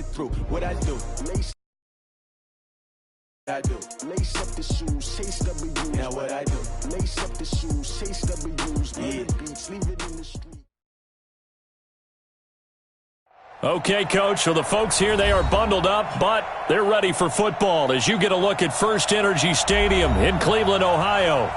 through what I do. Lace up the shoes, chase W's. Now what I do. Lace up the shoes, chase W's. Yeah. Beats, leave it in the street. Okay, Coach, so the folks here, they are bundled up, but they're ready for football as you get a look at First Energy Stadium in Cleveland, Ohio.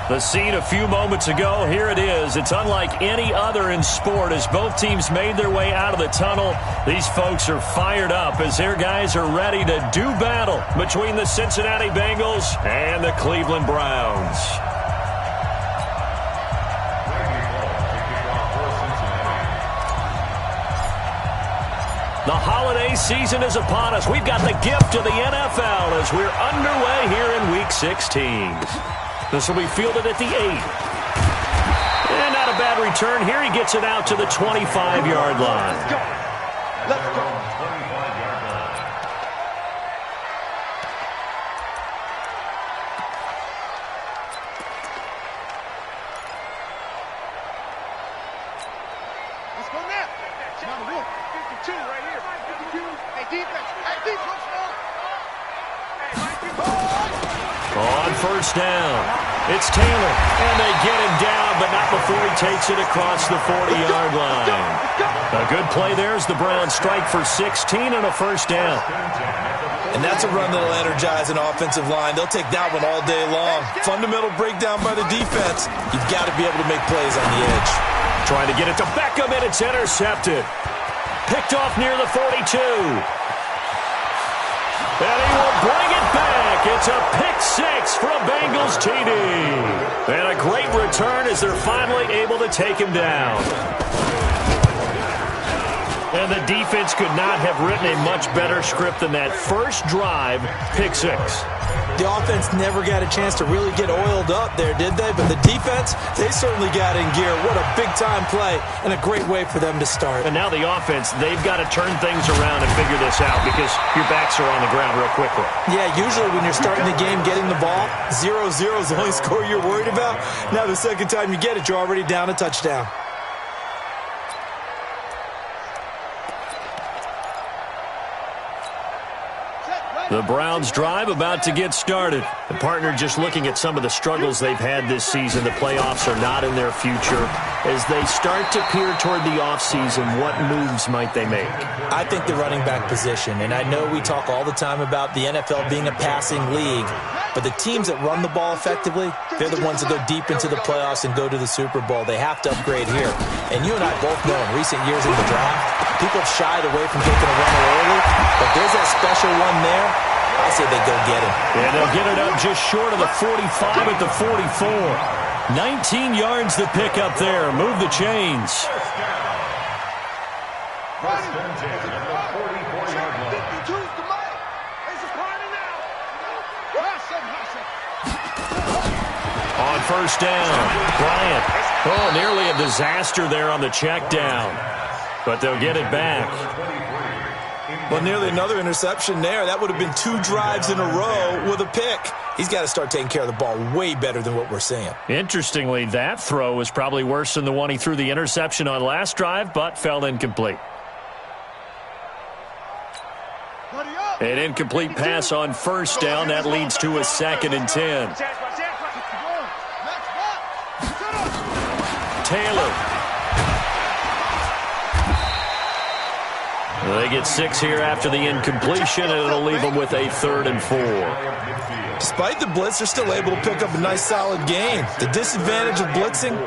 The scene a few moments ago, here it is. It's unlike any other in sport as both teams made their way out of the tunnel. These folks are fired up as their guys are ready to do battle between the Cincinnati Bengals and the Cleveland Browns. The holiday season is upon us. We've got the gift of the NFL as we're underway here in Week 16. This will be fielded at the 8. And not a bad return here. He gets it out to the 25-yard line. Let's go. Let's go. Let's go now. Number 52 right here. 52. Hey, defense. Hey, defense. On first down, it's Taylor, and they get him down, but not before he takes it across the 40-yard line. A good play there as the Browns strike for 16 and a first down. And that's a run that'll energize an offensive line. They'll take that one all day long. Fundamental breakdown by the defense. You've got to be able to make plays on the edge. Trying to get it to Beckham, and it's intercepted. Picked off near the 42. And he will bring it back. It's a pick-6 for a Bengals TD. And a great return as they're finally able to take him down. And the defense could not have written a much better script than that first drive, pick-6. The offense never got a chance to really get oiled up there, did they? But the defense, they certainly got in gear. What a big-time play and a great way for them to start. And now the offense, they've got to turn things around and figure this out because your backs are on the ground real quickly. Yeah, usually when you're starting the game, getting the ball, 0-0 is the only score you're worried about. Now the second time you get it, you're already down a touchdown. The Browns drive about to get started. The partner just looking at some of the struggles they've had this season. The playoffs are not in their future. As they start to peer toward the offseason, what moves might they make? I think the running back position, and I know we talk all the time about the NFL being a passing league, but the teams that run the ball effectively, they're the ones that go deep into the playoffs and go to the Super Bowl. They have to upgrade here. And you and I both know in recent years in the draft, people have shied away from taking a runner early, but there's that special one there. I say they go get him. And they'll get it up just short of the 45 at the 44. 19 yards to pick up there. Move the chains. On first down, Bryant. Oh, nearly a disaster there on the check down. But they'll get it back. Well, nearly another interception there. That would have been 2 drives in a row with a pick. He's got to start taking care of the ball way better than what we're seeing. Interestingly, that throw was probably worse than the one he threw the interception on last drive, but fell incomplete. An incomplete pass on first down. That leads to a 2nd and 10. Taylor. They get 6 here after the incompletion, and it'll leave them with a 3rd and 4. Despite the blitz, they're still able to pick up a nice, solid gain. The disadvantage of blitzing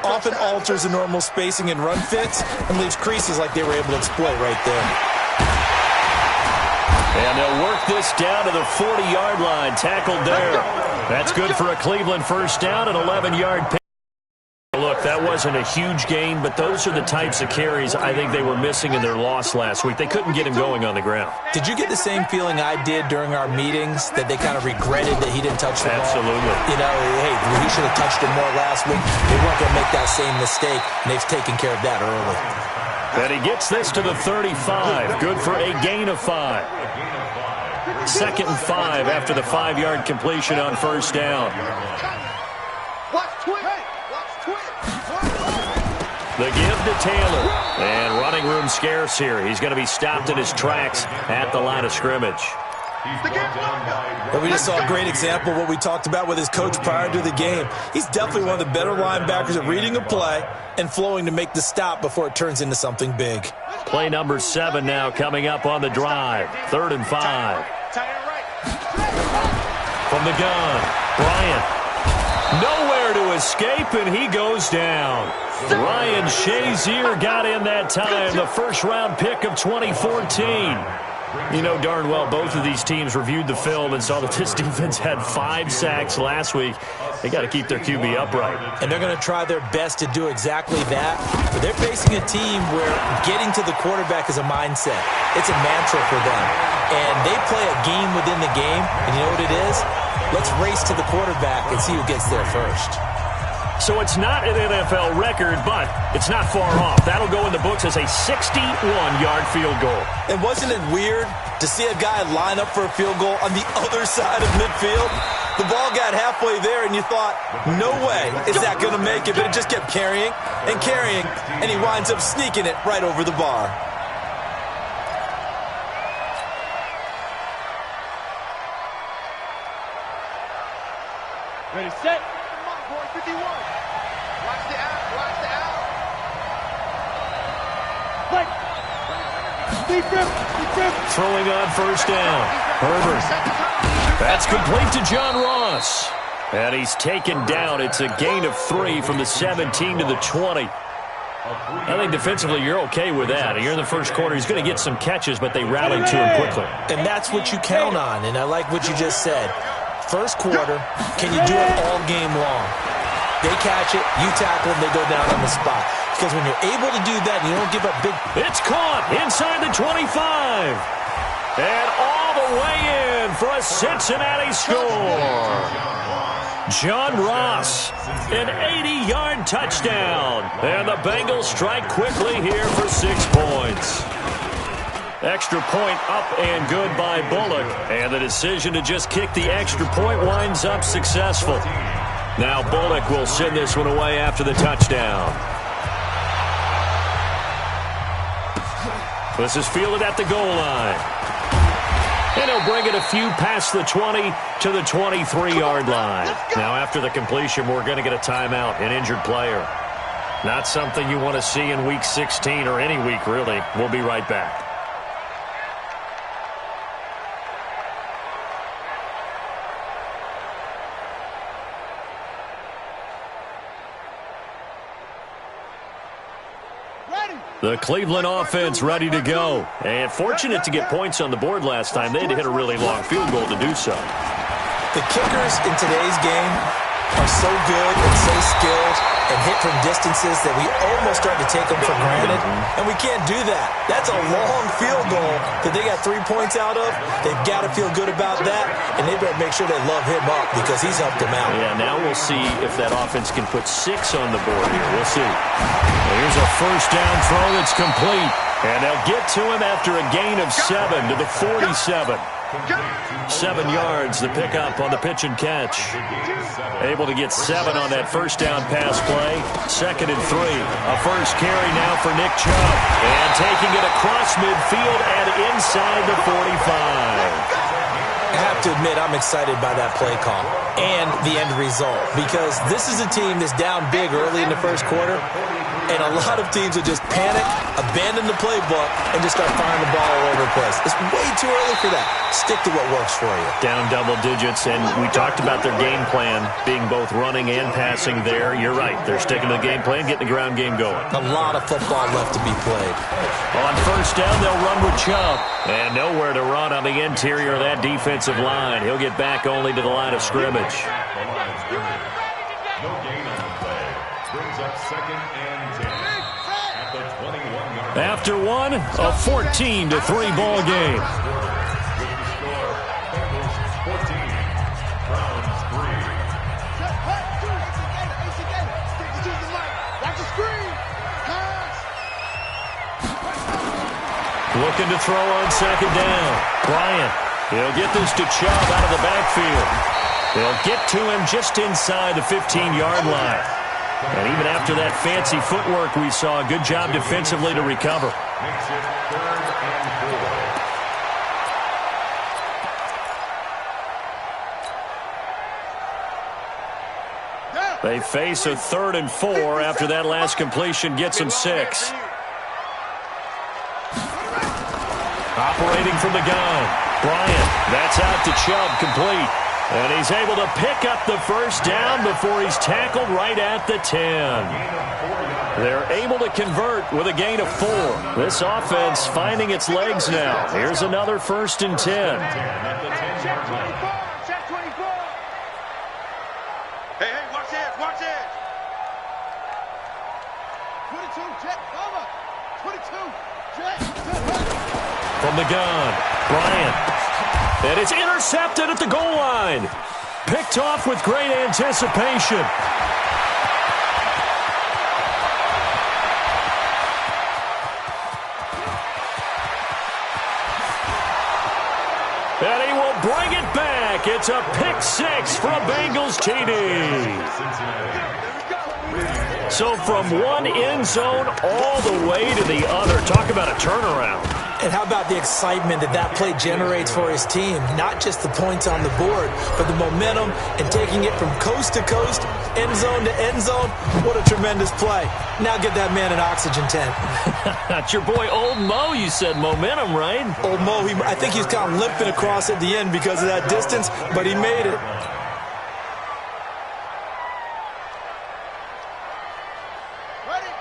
often alters the normal spacing and run fits and leaves creases like they were able to exploit right there. And they'll work this down to the 40-yard line, tackled there. That's good for a Cleveland first down, an 11-yard pick. Look, that wasn't a huge gain, but those are the types of carries I think they were missing in their loss last week. They couldn't get him going on the ground. Did you get the same feeling I did during our meetings, that they kind of regretted that he didn't touch the ball? Absolutely. You know, hey, he should have touched it more last week. They weren't going to make that same mistake, and they've taken care of that early. And he gets this to the 35. Good for a gain of 5. 2nd and 5 after the 5-yard completion on first down. The give to Taylor. And running room scarce here. He's going to be stopped in his tracks at the line of scrimmage. But we just saw a great example of what we talked about with his coach prior to the game. He's definitely one of the better linebackers at reading a play and flowing to make the stop before it turns into something big. Play number 7 now coming up on the drive. 3rd and 5. From the gun, Bryant. Nowhere to escape, and he goes down. Ryan Shazier got in that time, the first-round pick of 2014. You know darn well both of these teams reviewed the film and saw that this defense had 5 sacks last week. They got to keep their QB upright. And they're going to try their best to do exactly that. But they're facing a team where getting to the quarterback is a mindset. It's a mantra for them. And they play a game within the game. And you know what it is? Let's race to the quarterback and see who gets there first. So it's not an NFL record, but it's not far off. That'll go in the books as a 61-yard field goal. And wasn't it weird to see a guy line up for a field goal on the other side of midfield? The ball got halfway there, and you thought, no way is that going to make it. But it just kept carrying and carrying, and he winds up sneaking it right over the bar. Ready, set. 51. Watch the out. Watch the out. Play. Deep grip. Throwing on first down. Herbert. That's complete to John Ross. And he's taken down. It's a gain of 3 from the 17 to the 20. I think defensively you're okay with that. You're in the first quarter. He's going to get some catches, but they rallied to him quickly. And that's what you count on. And I like what you just said. First quarter, can you do it all game long? They catch it, you tackle them, they go down on the spot. Because when you're able to do that, you don't give up big... It's caught inside the 25. And all the way in for a Cincinnati score. John Ross, an 80-yard touchdown. And the Bengals strike quickly here for 6 points. Extra point up and good by Bullock. And the decision to just kick the extra point winds up successful. Now Bullock will send this one away after the touchdown. This is fielded at the goal line. And he'll bring it a few past the 20 to the 23-yard line. Now after the completion, we're going to get a timeout, an injured player. Not something you want to see in Week 16 or any week, really. We'll be right back. The Cleveland offense ready to go. And fortunate to get points on the board last time. They had to hit a really long field goal to do so. The kickers in today's game are so good and so skilled and hit from distances that we almost start to take them for granted. And we can't do that. That's a long field goal that they got 3 points out of. They've got to feel good about that, and they better make sure they love him up because he's helped them out. Yeah, now we'll see if that offense can put 6 on the board here. We'll see. Here's a first down throw that's complete. And they'll get to him after a gain of 7 to the 47. 7 yards, the pickup on the pitch and catch. Able to get 7 on that first down pass play. 2nd and 3. A first carry now for Nick Chubb. And taking it across midfield and inside the 45. I have to admit, I'm excited by that play call and the end result because this is a team that's down big early in the first quarter, and a lot of teams will just panic, abandon the playbook, and just start firing the ball all over the place. It's way too early for that. Stick to what works for you. Down double digits, and we talked about their game plan being both running and passing there. You're right. They're sticking to the game plan, getting the ground game going. A lot of football left to be played. On first down, they'll run with Chubb. And nowhere to run on the interior of that defensive line. He'll get back only to the line of scrimmage. No gain on the play. Brings up 2nd and 10 at the 21-yard line. After one, a 14-3 ball game. With the score, Bengals 14, Browns 3. Looking to throw on 2nd down. Bryant. He'll get this to Chubb out of the backfield. They'll get to him just inside the 15-yard line. And even after that fancy footwork we saw, good job defensively to recover. Makes it 3rd and 4. They face a 3rd and 4 after that last completion gets them 6. Operating from the gun, Bryant. That's out to Chubb, complete. And he's able to pick up the first down before he's tackled right at the 10. They're able to convert with a gain of 4. This offense finding its legs now. Here's another 1st and 10. Check 24. Check 24. Hey, watch it. Watch it. 22. Check. Over. 22. Check. From the gun, Bryant. And it's intercepted at the goal line. Picked off with great anticipation. And he will bring it back. It's a pick 6 for a Bengals TD. So from one end zone all the way to the other. Talk about a turnaround. And how about the excitement that play generates for his team? Not just the points on the board, but the momentum and taking it from coast to coast, end zone to end zone. What a tremendous play. Now get that man an oxygen tent. That's your boy Old Mo. You said momentum, right? Old Mo, I think he's kind of limping across at the end because of that distance, but he made it.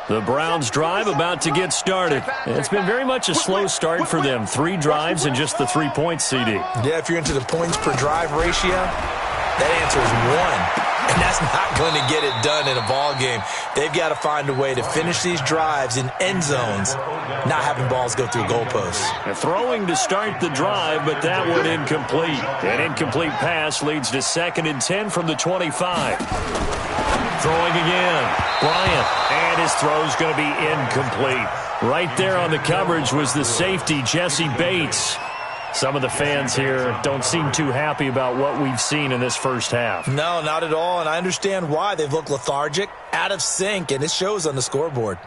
The Browns drive about to get started. It's been very much a slow start for them. 3 drives and just the 3 points, CD. Yeah, if you're into the points per drive ratio, that answer is 1. And that's not going to get it done in a ball game. They've got to find a way to finish these drives in end zones, not having balls go through goalposts. They're throwing to start the drive, but that one incomplete. An incomplete pass leads to 2nd and 10 from the 25. Throwing again, Bryant, and his throw's going to be incomplete. Right there on the coverage was the safety, Jesse Bates. Some of the fans here don't seem too happy about what we've seen in this first half. No, not at all, and I understand why. They've looked lethargic, out of sync, and it shows on the scoreboard.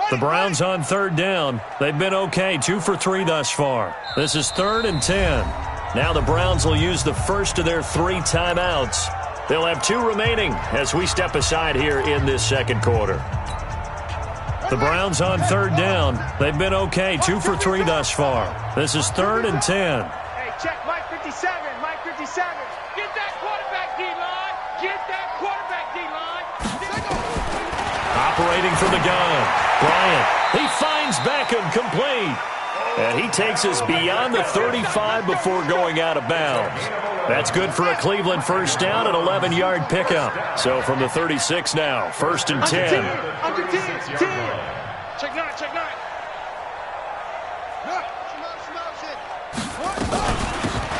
The Browns on 3rd down. They've been okay, 2 for 3 thus far. This is 3rd and 10. Now the Browns will use the first of their 3 timeouts. They'll have 2 remaining as we step aside here in this second quarter. The Browns on 3rd down. They've been okay, 2 for 3 thus far. This is 3rd and 10. Hey, check Mike 57. Mike 57. Get that quarterback D-line. Get that quarterback D-line. Operating from the gun, Bryant. He finds Beckham, complete. And he takes us beyond the 35 before going out of bounds. That's good for a Cleveland first down, an 11-yard pickup. So from the 36 now, 1st and 10. Under 10. Check 9, check 9.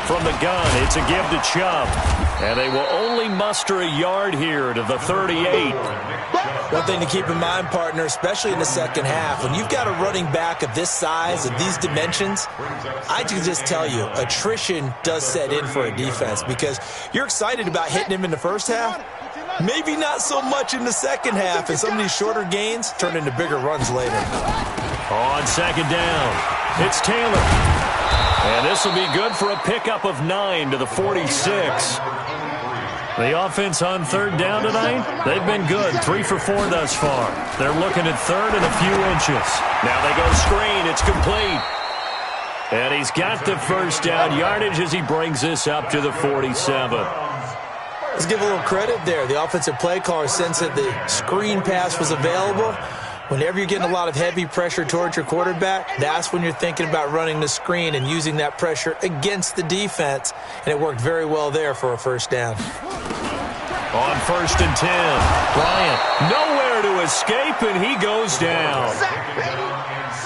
From the gun, it's a give to Chubb. And they will only muster a yard here to the 38. One thing to keep in mind, partner, especially in the second half, when you've got a running back of this size, of these dimensions, I can just tell you, attrition does set in for a defense because you're excited about hitting him in the first half, maybe not so much in the second half, and some of these shorter gains turn into bigger runs later. On 2nd down, it's Taylor. And this will be good for a pickup of 9 to the 46. The offense on 3rd down tonight, they've been good, 3 for 4 thus far. They're looking at 3rd and a few inches. Now they go screen, it's complete. And he's got the first down yardage as he brings this up to the 47. Let's give a little credit there. The offensive play caller sensed that the screen pass was available. Whenever you're getting a lot of heavy pressure towards your quarterback, that's when you're thinking about running the screen and using that pressure against the defense. And it worked very well there for a first down. On 1st and 10, Bryant nowhere to escape, and he goes down.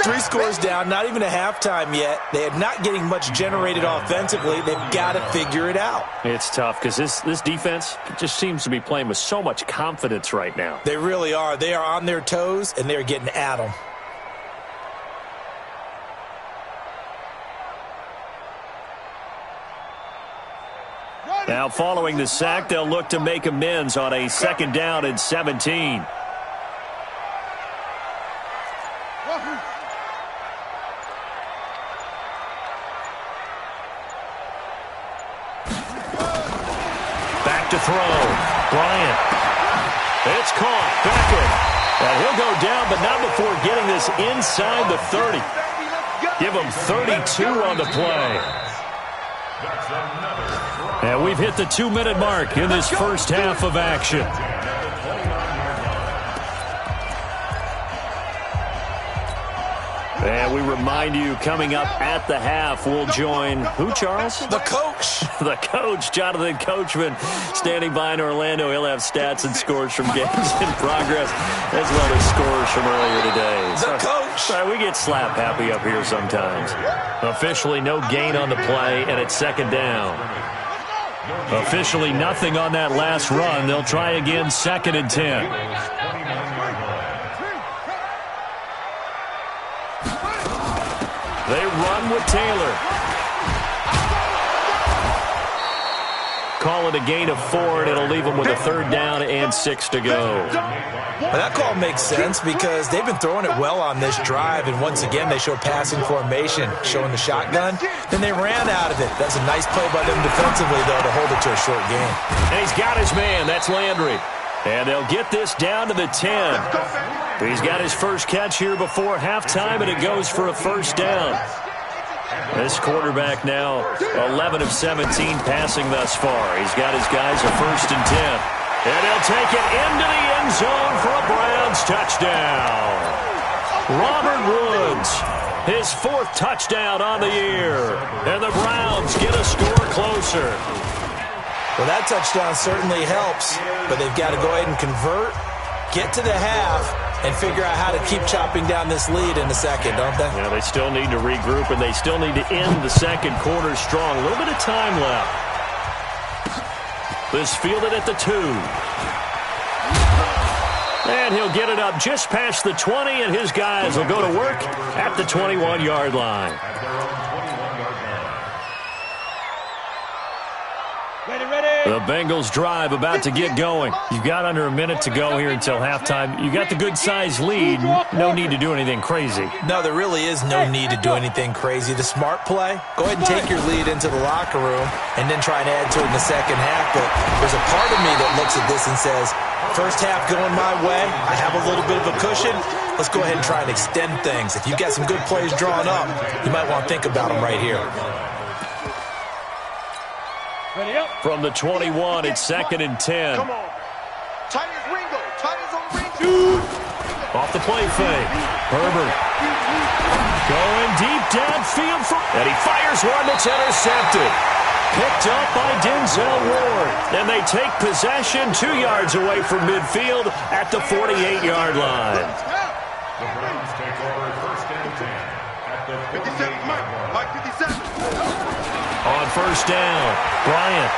3 scores down, not even a halftime yet. They are not getting much generated offensively. They've got to figure it out. It's tough because this defense just seems to be playing with so much confidence right now. They really are. They are on their toes, and they're getting at them. Now, following the sack, they'll look to make amends on a 2nd down and 17. Back to throw. Bryant. It's caught. Beckett. And he'll go down, but not before getting this inside the 30. Give him 32 on the play. And we've hit the 2-minute mark in this first half of action. And we remind you, coming up at the half, we'll join who, Charles? The coach. The coach, Jonathan Coachman, standing by in Orlando. He'll have stats and scores from games in progress, as well as scores from earlier today. The coach. Sorry, we get slap happy up here sometimes. Officially no gain on the play, and it's 2nd down. Officially nothing on that last run. They'll try again, 2nd and 10. They run with Taylor. Call it a gain of 4, and it'll leave them with a 3rd down and 6 to go. Well, that call makes sense because they've been throwing it well on this drive, and once again they show passing formation, showing the shotgun. Then they ran out of it. That's a nice play by them defensively, though, to hold it to a short game. And he's got his man. That's Landry. And they'll get this down to the 10. He's got his first catch here before halftime, and it goes for a 1st down. This quarterback now 11 of 17 passing thus far. He's got his guys a 1st and 10. And he'll take it into the end zone for a Browns touchdown. Robert Woods, his 4th touchdown on the year. And the Browns get a score closer. Well, that touchdown certainly helps, but they've got to go ahead and convert, get to the half, and figure out how to keep chopping down this lead in the second, don't they? Yeah, they still need to regroup, and they still need to end the second quarter strong. A little bit of time left. This fielded at the 2. And he'll get it up just past the 20, and his guys will go to work at the 21-yard line. The Bengals drive about to get going. You've got under a minute to go here until halftime. You got the good-sized lead. No need to do anything crazy. No, there really is no need to do anything crazy. The smart play, go ahead and take your lead into the locker room and then try and add to it in the second half. But there's a part of me that looks at this and says, first half going my way, I have a little bit of a cushion. Let's go ahead and try and extend things. If you've got some good plays drawn up, you might want to think about them right here. From the 21, it's 2nd and 10. Come on. Tight as Ringo. Tight as on Ringo. Off the play fake. Herbert. Going deep downfield. And he fires one that's intercepted. Picked up by Denzel Ward. And they take possession 2 yards away from midfield at the 48-yard line. The Browns take over 1st and 10 at the 57, Mike 57. On 1st down, Bryant.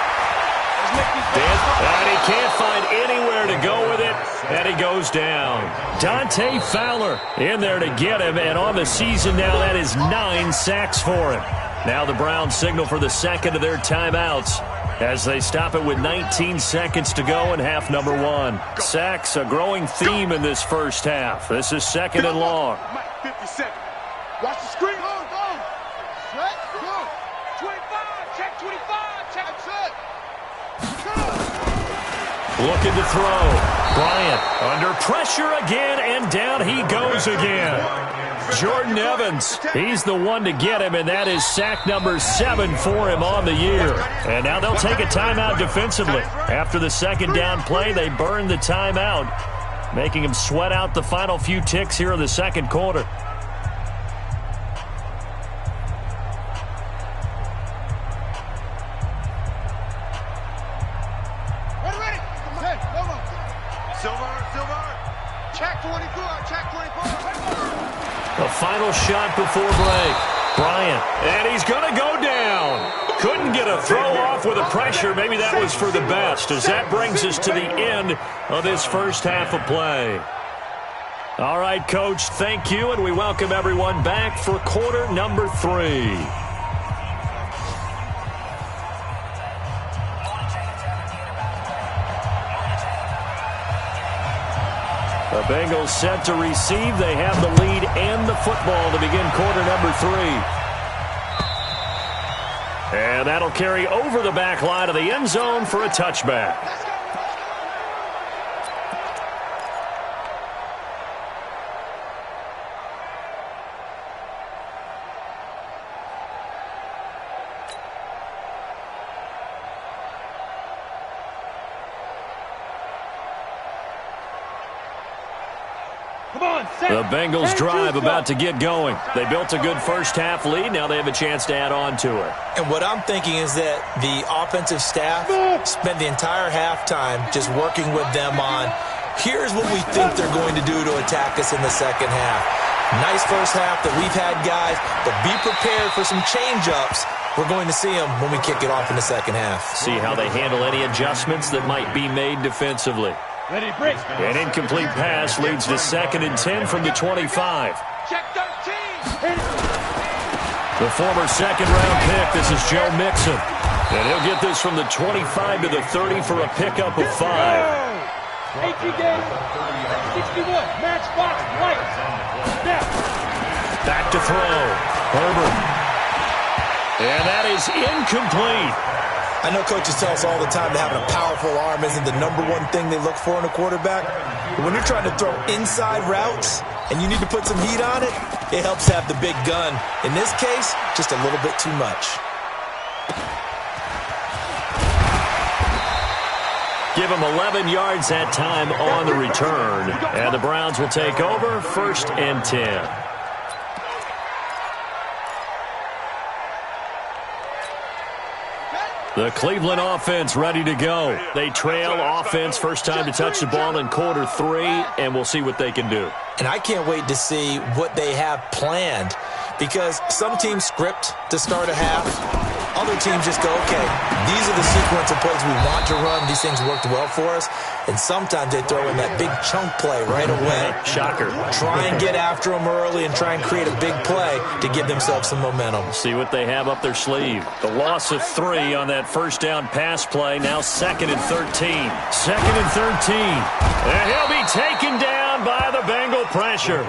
And he can't find anywhere to go with it, and he goes down. Dante Fowler in there to get him, and on the season now, that is 9 sacks for him. Now the Browns signal for the 2nd of their timeouts as they stop it with 19 seconds to go in half number 1. Sacks, a growing theme in this first half. This is 2nd and long. Mike 57. Watch the screen. Go. Check. Go. 25. Check 25. Check. Looking to throw. Bryant under pressure again, and down he goes again. Jordan Evans, he's the one to get him, and that is sack number 7 for him on the year. And now they'll take a timeout defensively. After the 2nd down play, they burn the timeout, making him sweat out the final few ticks here in the 2nd quarter. Check 24. Check 24. The final shot before break. Bryant, and he's going to go down. Couldn't get a throw off with the pressure. Maybe that was for the best, as that brings us to the end of this first half of play. All right, Coach, thank you, and we welcome everyone back for quarter number 3. The Bengals set to receive. They have the lead and the football to begin quarter number 3. And that'll carry over the back line of the end zone for a touchback. The Bengals drive about to get going. They built a good first half lead. Now they have a chance to add on to it. And what I'm thinking is that the offensive staff spent the entire halftime just working with them on, here's what we think they're going to do to attack us in the second half. Nice first half that we've had, guys, but be prepared for some change-ups. We're going to see them when we kick it off in the second half. See how they handle any adjustments that might be made defensively. Ready, break. An incomplete pass leads to 2nd and 10 from the 25. Check 13. The former second-round pick, this is Joe Mixon. And he'll get this from the 25 to the 30 for a pickup of 5. 18 games, 61, match box, white. Snap. Back to throw. Herbert. And that is incomplete. I know coaches tell us all the time that having a powerful arm isn't the number one thing they look for in a quarterback. But when you're trying to throw inside routes and you need to put some heat on it, it helps have the big gun. In this case, just a little bit too much. Give him 11 yards that time on the return. And the Browns will take over 1st and 10. The Cleveland offense ready to go. They trail offense, first time to touch the ball in quarter 3, and we'll see what they can do. And I can't wait to see what they have planned, because some teams script to start a half. Other teams just go, okay, these are the sequence of plays we want to run. These things worked well for us. And sometimes they throw in that big chunk play right away. Shocker. Try and get after them early and try and create a big play to give themselves some momentum. See what they have up their sleeve. The loss of 3 on that first down pass play. Now 2nd and 13. 2nd and 13. And he'll be taken down by the Bengal pressure.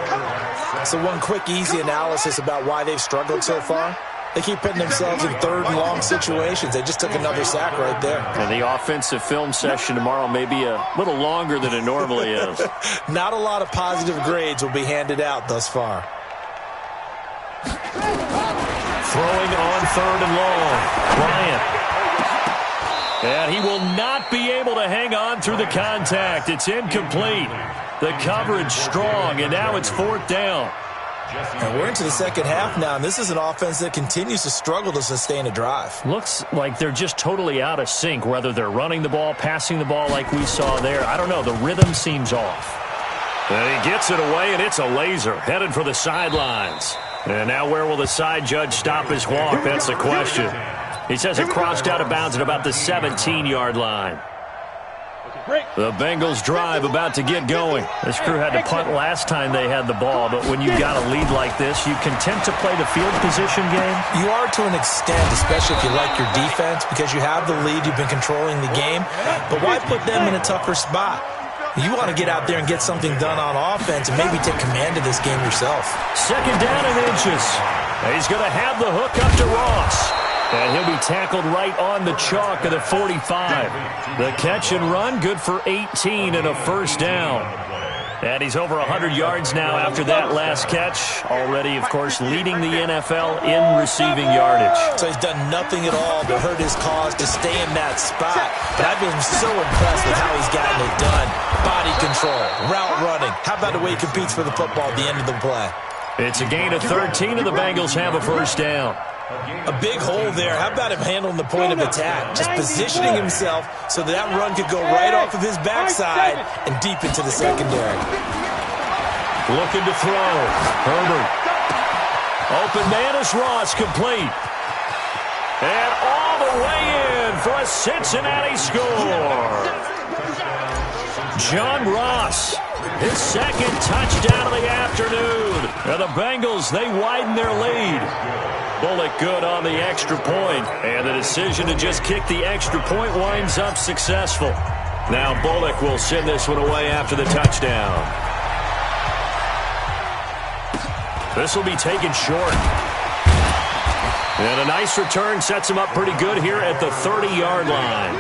So one quick, easy analysis about why they've struggled so far. They keep putting themselves in 3rd and long situations. They just took another sack right there. And the offensive film session tomorrow may be a little longer than it normally is. Not a lot of positive grades will be handed out thus far. Throwing on 3rd and long. Bryant. And he will not be able to hang on through the contact. It's incomplete. The coverage strong, and now it's 4th down. And we're into the second half now, and this is an offense that continues to struggle to sustain a drive. Looks like they're just totally out of sync, whether they're running the ball, passing the ball like we saw there. I don't know. The rhythm seems off. And he gets it away, and it's a laser headed for the sidelines. And now where will the side judge stop his walk? That's the question. He says it crossed out of bounds at about the 17-yard line. The Bengals drive about to get going. This crew had to punt last time they had the ball, but when you've got a lead like this, you content to play the field position game? You are to an extent, especially if you like your defense, because you have the lead, you've been controlling the game. But why put them in a tougher spot? You want to get out there and get something done on offense and maybe take command of this game yourself. 2nd down and inches. He's going to have the hook up to Ross. And he'll be tackled right on the chalk of the 45. The catch and run, good for 18 and a 1st down. And he's over 100 yards now after that last catch. Already, of course, leading the NFL in receiving yardage. So he's done nothing at all to hurt his cause to stay in that spot. But I've been so impressed with how he's gotten it done. Body control, route running. How about the way he competes for the football at the end of the play? It's a gain of 13, and the Bengals have a 1st down. A big hole there. How about him handling the point of attack? Just positioning himself so that run could go right off of his backside and deep into the secondary. Looking to throw. Herbert. Open man is Ross, complete. And all the way in for a Cincinnati score. John Ross, his second touchdown of the afternoon. And the Bengals, they widen their lead. Bullock good on the extra point. And the decision to just kick the extra point winds up successful. Now Bullock will send this one away after the touchdown. This will be taken short. And a nice return sets him up pretty good here at the 30-yard line.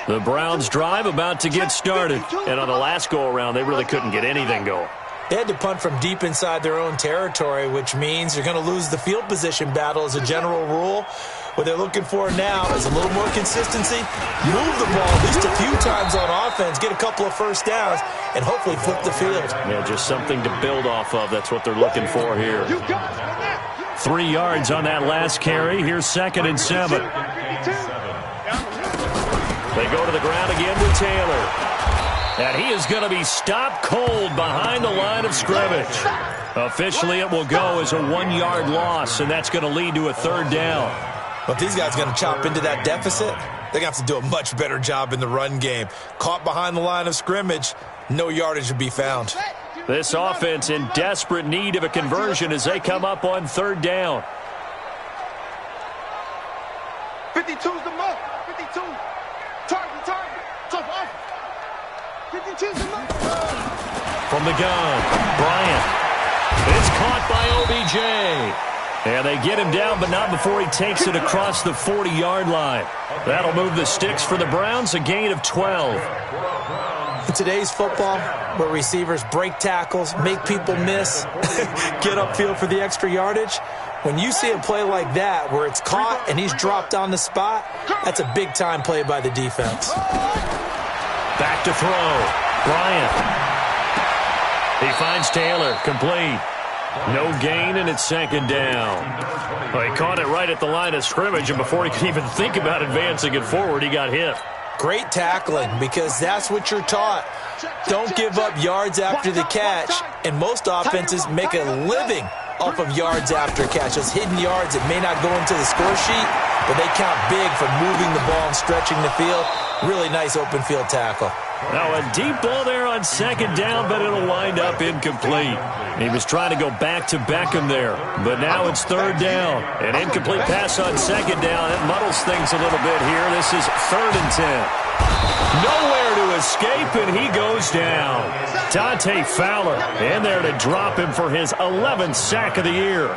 The Browns drive about to get started. And on the last go-around, they really couldn't get anything going. They had to punt from deep inside their own territory, which means you're going to lose the field position battle as a general rule. What they're looking for now is a little more consistency, move the ball at least a few times on offense, get a couple of first downs, and hopefully flip the field. Yeah, just something to build off of. That's what they're looking for here. 3 yards on that last carry. Here's 2nd and 7. They go to the ground again with Taylor. And he is going to be stopped cold behind the line of scrimmage. Officially, it will go as a 1-yard loss, and that's going to lead to a 3rd down. But if these guys are going to chop into that deficit, they're going to have to do a much better job in the run game. Caught behind the line of scrimmage, no yardage to be found. This offense in desperate need of a conversion as they come up on 3rd down. 52's the mark. 52. Target. Tough off. 52's the mark. From the gun, Bryant. It's caught by OBJ. And they get him down, but not before he takes it across the 40-yard line. That'll move the sticks for the Browns, a gain of 12. In today's football, where receivers break tackles, make people miss, get upfield for the extra yardage, when you see a play like that where it's caught and he's dropped on the spot, that's a big-time play by the defense. Back to throw. Bryant. He finds Taylor, complete. No gain, and it's 2nd down. Well, he caught it right at the line of scrimmage, and before he could even think about advancing it forward, he got hit. Great tackling, because that's what you're taught. Don't give up yards after the catch, and most offenses make a living off of yards after catch. Those hidden yards that may not go into the score sheet, but they count big for moving the ball and stretching the field. Really nice open field tackle. Now a deep ball there on 2nd down, but it'll wind up incomplete. He was trying to go back to Beckham there, but now it's 3rd down. An incomplete pass on 2nd down. It muddles things a little bit here. This is 3rd and 10. Nowhere to escape, and he goes down. Dante Fowler in there to drop him for his 11th sack of the year.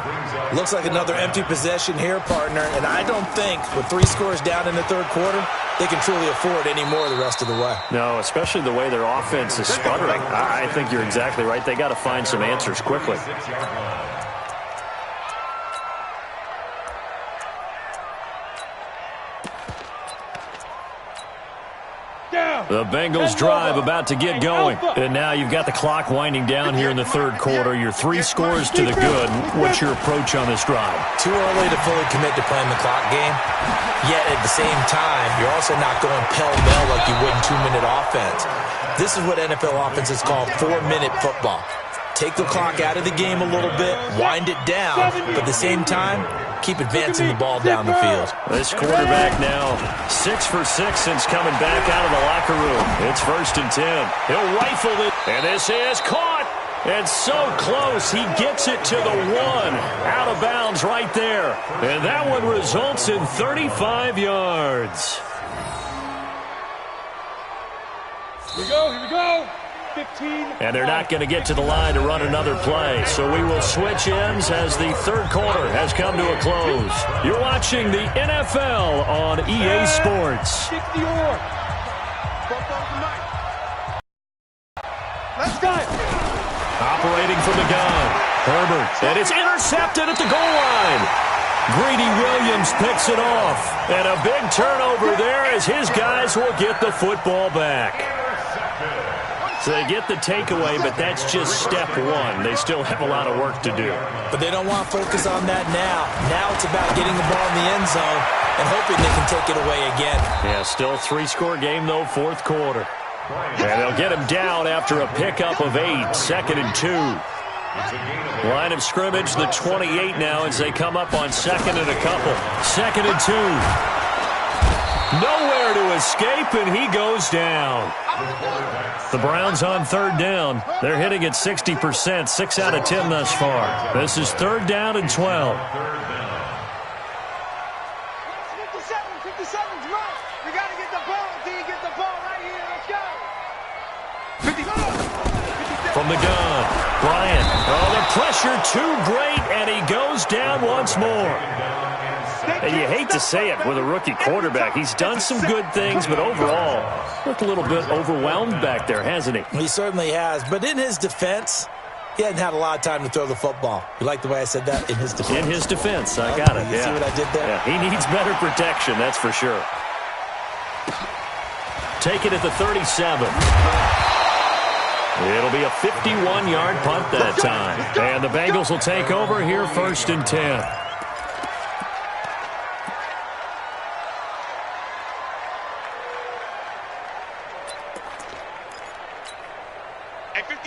Looks like another empty possession here, partner, and I don't think with 3 scores down in the 3rd quarter, they can truly afford any more the rest of the way. No, especially the way their offense is sputtering. I think you're exactly right. They got to find some answers quickly. The Bengals drive about to get going. And now you've got the clock winding down here in the 3rd quarter. Your 3 scores to the good. What's your approach on this drive? Too early to fully commit to playing the clock game. Yet at the same time, you're also not going pell-mell like you would in 2-minute offense. This is what NFL offenses call 4-minute football. Take the clock out of the game a little bit, wind it down, but at the same time, keep advancing the ball down the field. This quarterback now 6 for 6 since coming back out of the locker room. It's 1st and 10. He'll rifle it, and this is caught. And so close, he gets it to the 1. Out of bounds right there. And that one results in 35 yards. Here we go. 15. And they're not going to get to the line to run another play. So we will switch ends as the 3rd quarter has come to a close. You're watching the NFL on EA Sports. Let's go. Operating from the gun. Herbert. And it's intercepted at the goal line. Greedy Williams picks it off. And a big turnover there as his guys will get the football back. So they get the takeaway, but that's just step one. They still have a lot of work to do. But they don't want to focus on that now. Now it's about getting the ball in the end zone and hoping they can take it away again. Yeah, still 3-score game, though, fourth quarter. And they'll get him down after a pickup of 8, 2nd and 2. Line of scrimmage, the 28 now as they come up on 2nd and a couple. 2nd and 2. Nowhere to escape, and he goes down. The Browns on 3rd down. They're hitting at 60%, 6 out of 10 thus far. This is 3rd down and 12. 57's right. We got to get the ball until you get the ball right here. Let's go. 57. From the gun, Bryant. Oh, the pressure too great, and he goes down once more. And you hate to say it with a rookie quarterback. He's done some good things, but overall, looked a little bit overwhelmed back there, hasn't he? He certainly has. But in his defense, he hadn't had a lot of time to throw the football. You like the way I said that? In his defense. In his defense. I got it. You see what I did there? Yeah, he needs better protection, that's for sure. Take it at the 37. It'll be a 51-yard punt that time. And the Bengals will take over here 1st and 10.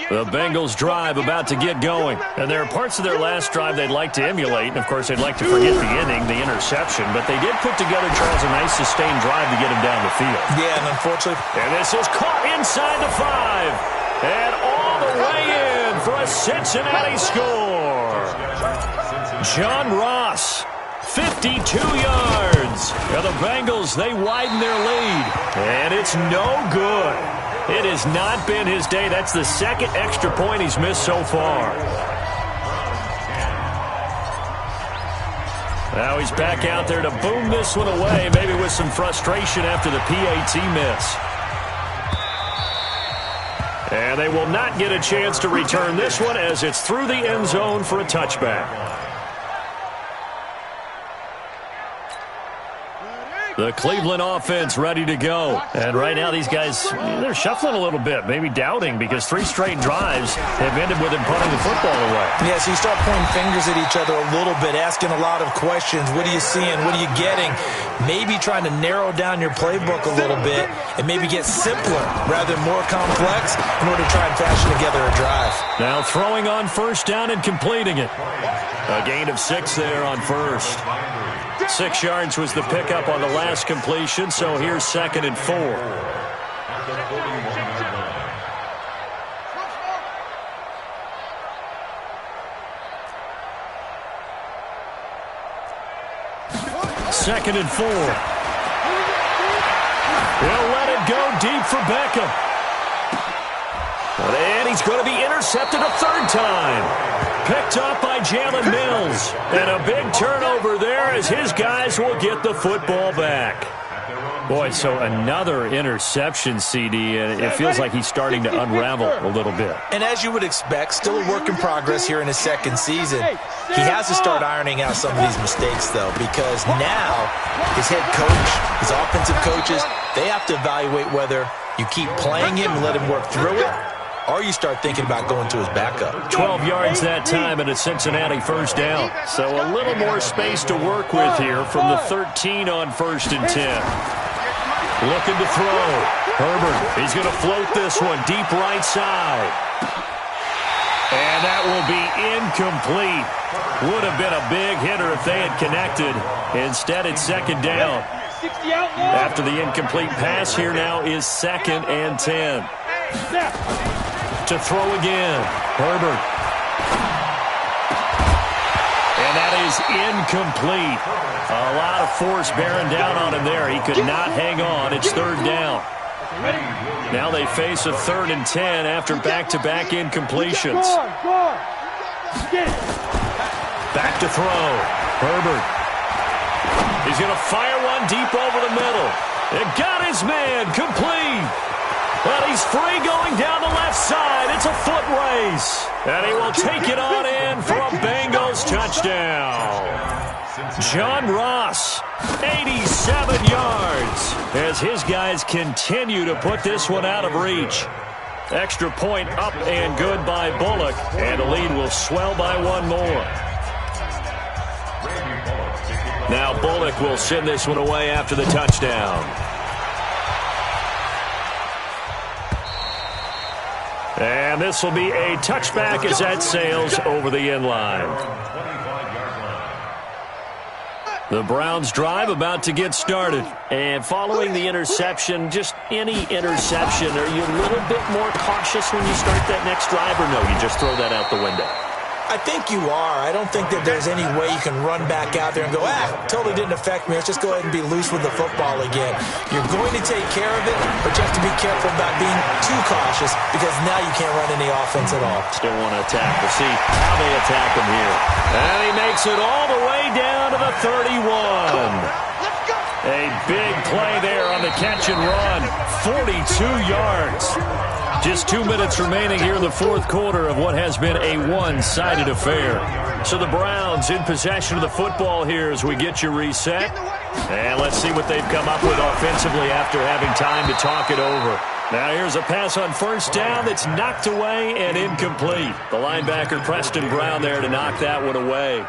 The Bengals drive about to get going. And there are parts of their last drive they'd like to emulate. And, of course, they'd like to forget the inning, the interception. But they did put together, Charles, a nice sustained drive to get him down the field. Yeah, and unfortunately. And this is caught inside the 5. And all the way in for a Cincinnati score. John Ross, 52 yards. And the Bengals, they widen their lead. And it's no good. It has not been his day. That's the 2nd extra point he's missed so far. Now he's back out there to boom this one away, maybe with some frustration after the PAT miss. And they will not get a chance to return this one as it's through the end zone for a touchback. The Cleveland offense ready to go. And right now these guys, they're shuffling a little bit, maybe doubting, because 3 straight drives have ended with them punting the football away. Yeah, so you start pointing fingers at each other a little bit, asking a lot of questions. What are you seeing? What are you getting? Maybe trying to narrow down your playbook a little bit and maybe get simpler rather than more complex in order to try and fashion together a drive. Now throwing on 1st down and completing it. A gain of 6 there on 1st. 6 yards was the pickup on the last completion, so here's 2nd and 4. Second and 4. He'll let it go deep for Beckham. And he's going to be intercepted a 3rd time. Picked up by Jalen Mills. And a big turnover there as his guys will get the football back. Boy, so another interception, CD, and it feels like he's starting to unravel a little bit. And as you would expect, still a work in progress here in his 2nd season. He has to start ironing out some of these mistakes, though, because now his head coach, his offensive coaches, they have to evaluate whether you keep playing him and let him work through it, or you start thinking about going to his backup. 12 yards that time and a Cincinnati 1st down. So a little more space to work with here from the 13 on 1st and 10. Looking to throw. Herbert, he's going to float this one deep right side. And that will be incomplete. Would have been a big hitter if they had connected. Instead, it's 2nd down. After the incomplete pass, here now is 2nd and 10. To throw again. Herbert. And that is incomplete. A lot of force bearing down on him there. He could not hang on. It's 3rd down. Now they face a 3rd and 10 after back-to-back incompletions. Back to throw. Herbert. He's going to fire one deep over the middle. It got his man. Complete. But he's free going down the left side. It's a foot race. And he will take it on in for a Bengals touchdown. John Ross, 87 yards, as his guys continue to put this one out of reach. Extra point up and good by Bullock, and the lead will swell by one more. Now Bullock will send this one away after the touchdown. And this will be a touchback as that sails over the end line. The Browns drive about to get started. And following the interception, just any interception, are you a little bit more cautious when you start that next drive, or no, you just throw that out the window? I think you are. I don't think that there's any way you can run back out there and go, totally didn't affect me. Let's just go ahead and be loose with the football again. You're going to take care of it, but you have to be careful about being too cautious because now you can't run any offense at all. Still want to attack. We'll see how they attack him here. And he makes it all the way down to the 31. A big play there on the catch and run. 42 yards. Just 2 minutes remaining here in the fourth quarter of what has been a one-sided affair. So the Browns in possession of the football here as we get you reset. And let's see what they've come up with offensively after having time to talk it over. Now here's a pass on first down that's knocked away and incomplete. The linebacker Preston Brown there to knock that one away.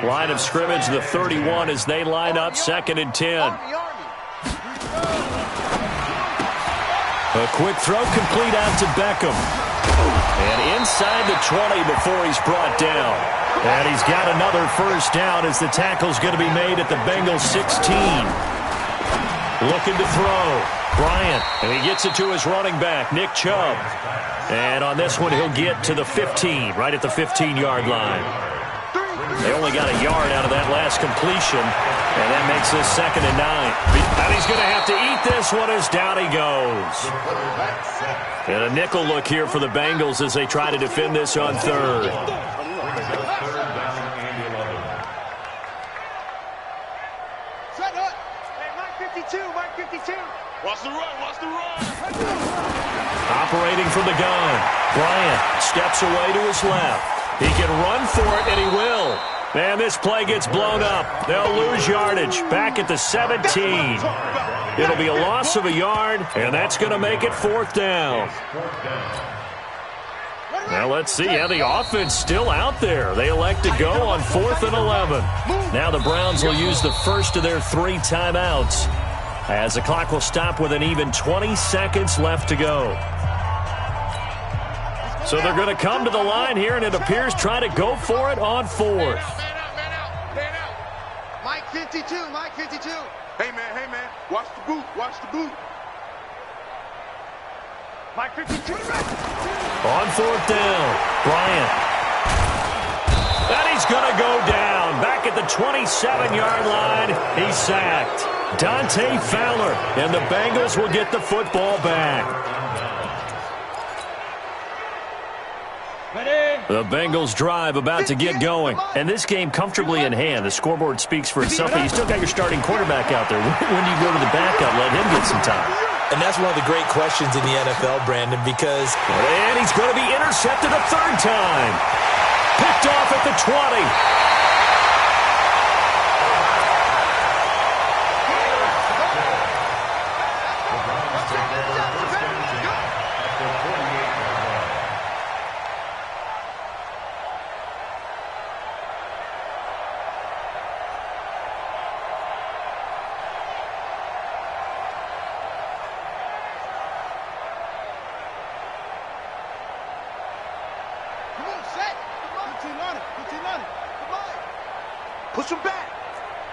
Line of scrimmage, the 31 as they line up, 2nd and 10. A quick throw complete out to Beckham. And inside the 20 before he's brought down. And he's got another first down as the tackle's going to be made at the Bengals 16. Looking to throw. Bryant. And he gets it to his running back, Nick Chubb. And on this one, he'll get to the 15, right at the 15-yard line. They only got a yard out of that last completion, and that makes this 2nd and 9. And he's going to have to eat this one as down he goes. And a nickel look here for the Bengals as they try to defend this on 3rd. Mike 52, Mike 52. Watch the run, watch the run. Operating from the gun. Bryant steps away to his left. He can run for it, and he will. Man, this play gets blown up. They'll lose yardage back at the 17. It'll be a loss of a yard, and that's going to make it 4th down. Now let's see how the offense still out there. They elect to go on 4th and 11. Now the Browns will use the first of their 3 timeouts as the clock will stop with an even 20 seconds left to go. So they're going to come to the line here, and it appears try to go for it on 4th. Man out. Mike 52, Mike 52. Hey, man, watch the boot, watch the boot. Mike 52. On 4th down, Bryant. And he's going to go down. Back at the 27-yard line, he's sacked. Dante Fowler, and the Bengals will get the football back. The Bengals drive about to get going. And this game comfortably in hand. The scoreboard speaks for itself, but you still got your starting quarterback out there. When do you go to the backup? Let him get some time. And that's one of the great questions in the NFL, Brandon, because... And he's going to be intercepted a 3rd time. Picked off at the 20.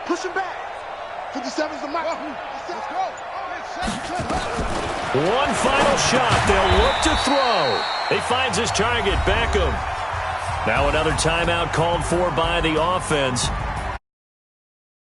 Push him back. 57's the mark. Let's go. One final shot. They'll look to throw. He finds his target, Beckham. Now another timeout called for by the offense